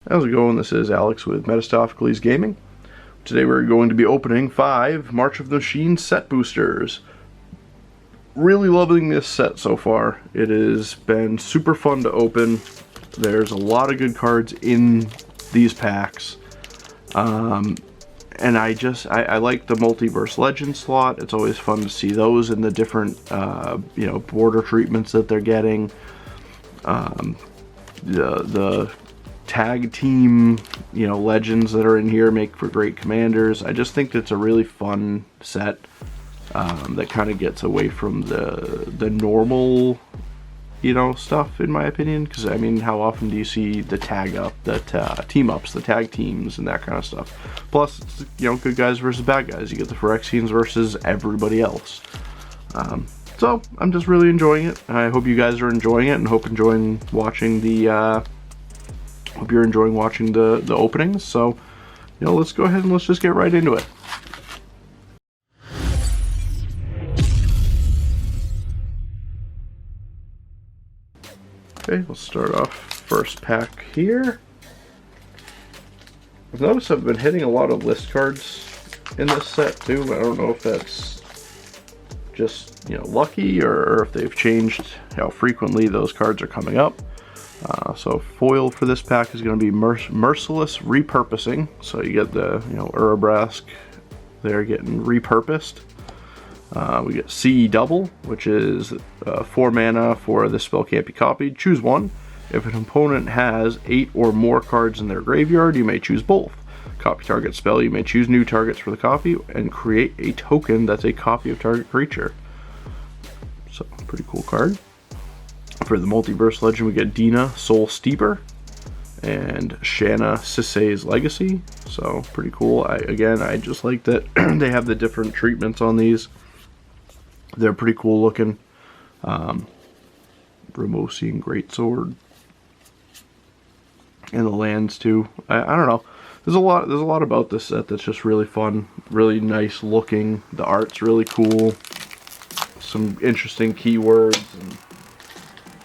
How's it going? This is Alex with Metastophicles Gaming. Today we're going to be opening 5 March of the Machine set boosters. Really loving this set so far. It has been super fun to open. There's a lot of good cards in these packs. And I like the Multiverse Legend slot. It's always fun to see those in the different border treatments that they're getting. The tag team, legends that are in here make for great commanders. I just think it's a really fun set that kind of gets away from the normal, stuff, in my opinion. Because I mean, how often do you see the team ups, the tag teams, and that kind of stuff? Plus, it's, good guys versus bad guys. You get the Phyrexians versus everybody else. So I'm just really enjoying it. I hope you guys are enjoying it, and hope you're enjoying watching the openings. So, let's go ahead and let's just get right into it. Okay, we'll start off first pack here. I've noticed I've been hitting a lot of list cards in this set too. I don't know if that's just, lucky, or if they've changed how frequently those cards are coming up. So foil for this pack is going to be Merciless Repurposing. So you get the, Urabrask there getting repurposed. We get CE Double, which is 4 mana for this spell can't be copied. Choose one. If an opponent has 8 or more cards in their graveyard, you may choose both. Copy target spell, you may choose new targets for the copy and create a token that's a copy of target creature. So, pretty cool card. For the Multiverse Legend, we get Dina, Soul Steeper, and Shanna, Sisay's Legacy. So, pretty cool. I just like that they have the different treatments on these. They're pretty cool looking. Ramosian Greatsword. And the lands, too. I don't know. There's a lot about this set that's just really fun, really nice looking. The art's really cool. Some interesting keywords, and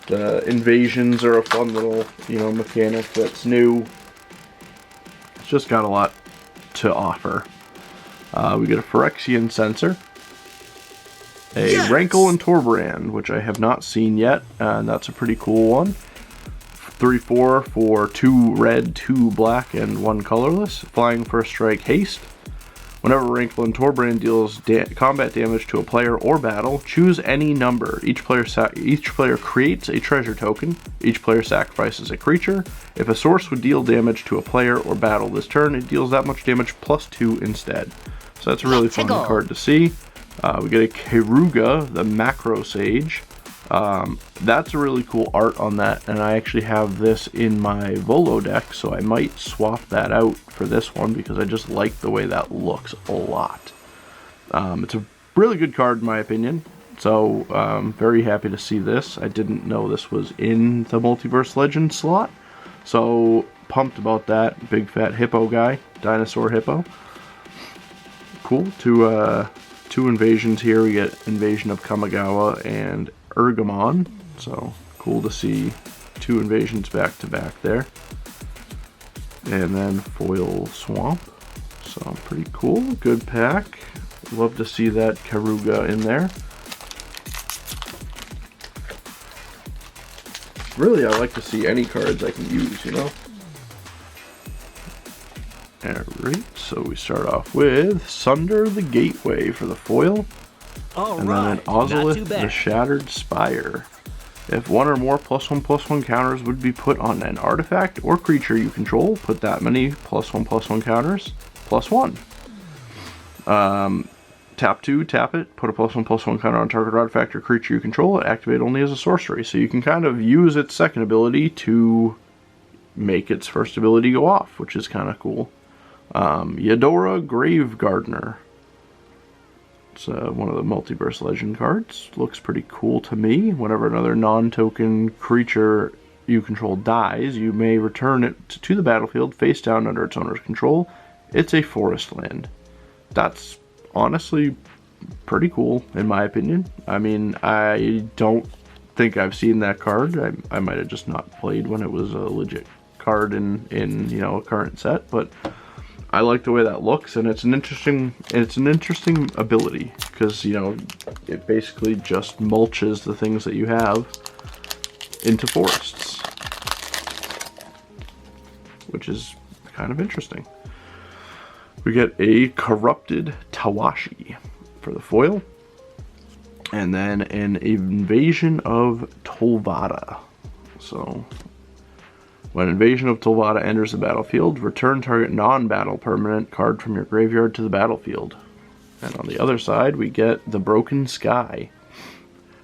the invasions are a fun little, mechanic that's new. It's just got a lot to offer. We get a Phyrexian Censor, a Rankle and Torbrand, which I have not seen yet, and that's a pretty cool one. 3/4 for 2 red, 2 black, and 1 colorless. Flying First Strike Haste. Whenever Rankle and Torbrand deals combat damage to a player or battle, choose any number. Each player creates a treasure token. Each player sacrifices a creature. If a source would deal damage to a player or battle this turn, it deals that much damage plus 2 instead. So that's a really fun card to see. We get a Keruga, the Macro Sage. That's a really cool art on that, and I actually have this in my Volo deck, so I might swap that out for this one because I just like the way that looks a lot. It's a really good card in my opinion, so very happy to see this. I didn't know this was in the Multiverse Legend slot, so pumped about that. Big fat hippo guy, dinosaur hippo. Cool. Two invasions here. We get Invasion of Kamigawa and Urgamon, so cool to see 2 invasions back to back there. And then foil Swamp, so pretty cool. Good pack. Love to see that Keruga in there. Really, I like to see any cards I can use, Alright, so we start off with Sunder the Gateway for the foil. And then an Ozolith, the Shattered Spire. If 1 or more +1/+1 counters would be put on an artifact or creature you control, put that many +1/+1 counters +1. Tap 2, tap it, put a +1/+1 counter on target artifact or creature you control, activate only as a sorcery. So you can kind of use its second ability to make its first ability go off, which is kind of cool. Yadora Grave Gardener. It's one of the Multiverse Legend cards. Looks pretty cool to me. Whenever another non-token creature you control dies, you may return it to the battlefield face down under its owner's control. It's a forest land. That's honestly pretty cool, in my opinion. I mean, I don't think I've seen that card. I might have just not played when it was a legit card in you know, a current set, but I like the way that looks, and it's an interesting ability, because, you know, it basically just mulches the things that you have into forests, which is kind of interesting. We get a Corrupted Tawashi for the foil, and then an Invasion of Tolvada. So when Invasion of Tolvada enters the battlefield, return target non-battle permanent card from your graveyard to the battlefield. And on the other side, we get the Broken Sky.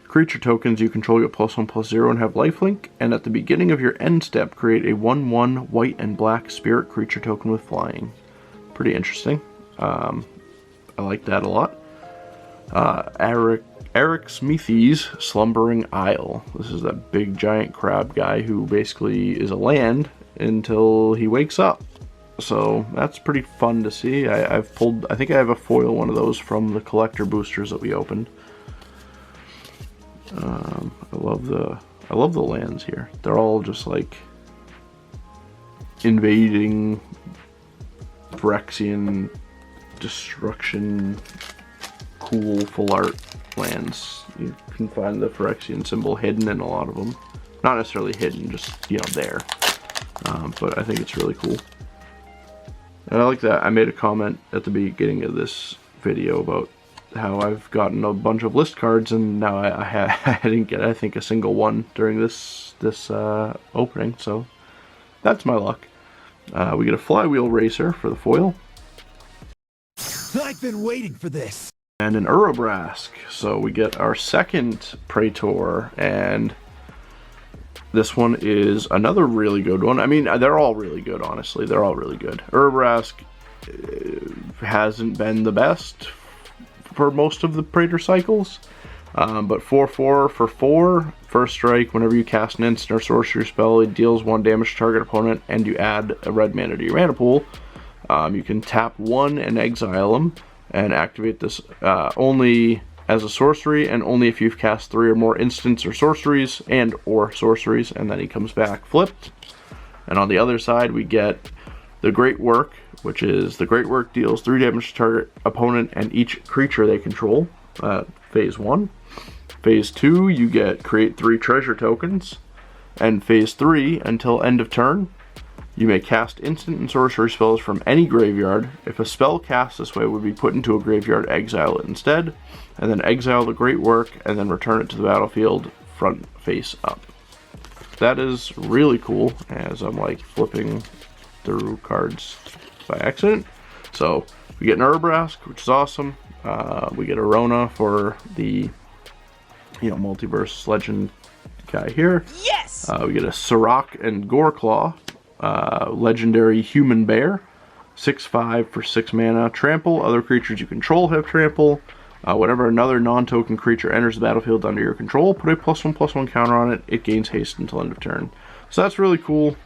Creature tokens you control get +1/+0 and have lifelink, and at the beginning of your end step, create a 1/1 white and black spirit creature token with flying. Pretty interesting. I like that a lot. Eric Smithy's Slumbering Isle. This is that big giant crab guy who basically is a land until he wakes up. So that's pretty fun to see. I think I have a foil one of those from the collector boosters that we opened. I love the lands here. They're all just like invading Phyrexian destruction, cool full art lands. You can find the Phyrexian symbol hidden in a lot of them. Not necessarily hidden, just, you know, there. But I think it's really cool. And I like that. I made a comment at the beginning of this video about how I've gotten a bunch of list cards, and now I didn't get, I think, a single one during this opening, so that's my luck. We get a Flywheel Racer for the foil. I've been waiting for this. And an Urobrask. So we get our second Praetor, and this one is another really good one. I mean, they're all really good, honestly. They're all really good. Urobrask hasn't been the best for most of the Praetor cycles, but 4/4 for 4, first strike, whenever you cast an instant or sorcery spell, it deals 1 damage to target opponent, and you add a red mana to your mana pool. You can tap 1 and exile them, and activate this only as a sorcery, and only if you've cast 3 or more instants or sorceries, and then he comes back flipped. And on the other side, we get the Great Work, which is the Great Work deals 3 damage to target opponent and each creature they control. Phase 1. Phase 2, you get create 3 treasure tokens. And phase 3, until end of turn, you may cast instant and sorcery spells from any graveyard. If a spell cast this way would be put into a graveyard, exile it instead, and then exile the Great Work, and then return it to the battlefield front face up. That is really cool, as I'm like flipping through cards by accident. So we get an Urobrask, which is awesome. We get a Rona for the, you know, multiverse legend guy here. Yes. We get a Sirach and Goreclaw, legendary human bear, 6/5 for 6 mana. Trample. Other creatures you control have trample. Whenever another non-token creature enters the battlefield under your control, put a +1/+1 counter on it. It gains haste until end of turn. So that's really cool.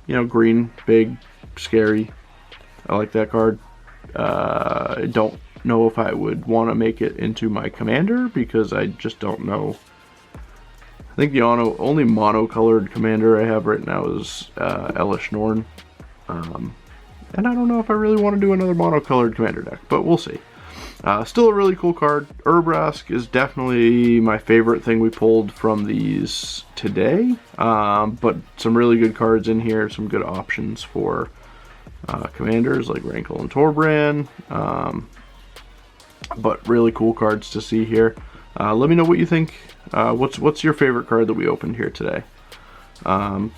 You know, green, big, scary. I like that card. I don't know if I would want to make it into my commander, because I just don't know. I think the only mono-colored commander I have right now is Elish Norn. And I don't know if I really want to do another mono-colored commander deck, but we'll see. Still a really cool card. Urobrask is definitely my favorite thing we pulled from these today. But some really good cards in here, some good options for commanders like Rankle and Torbran. But really cool cards to see here. Let me know what you think. What's your favorite card that we opened here today? Drop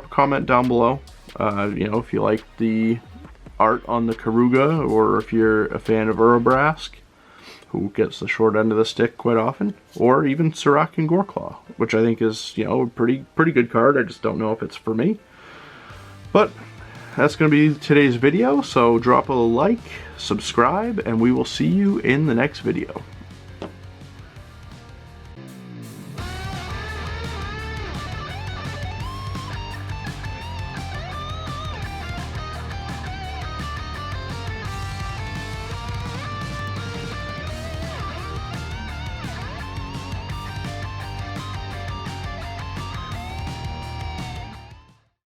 a comment down below. If you like the art on the Karuga, or if you're a fan of Urobrask, who gets the short end of the stick quite often, or even Sirach and Goreclaw, which I think is, a pretty good card. I just don't know if it's for me. But that's going to be today's video, so drop a like, subscribe, and we will see you in the next video.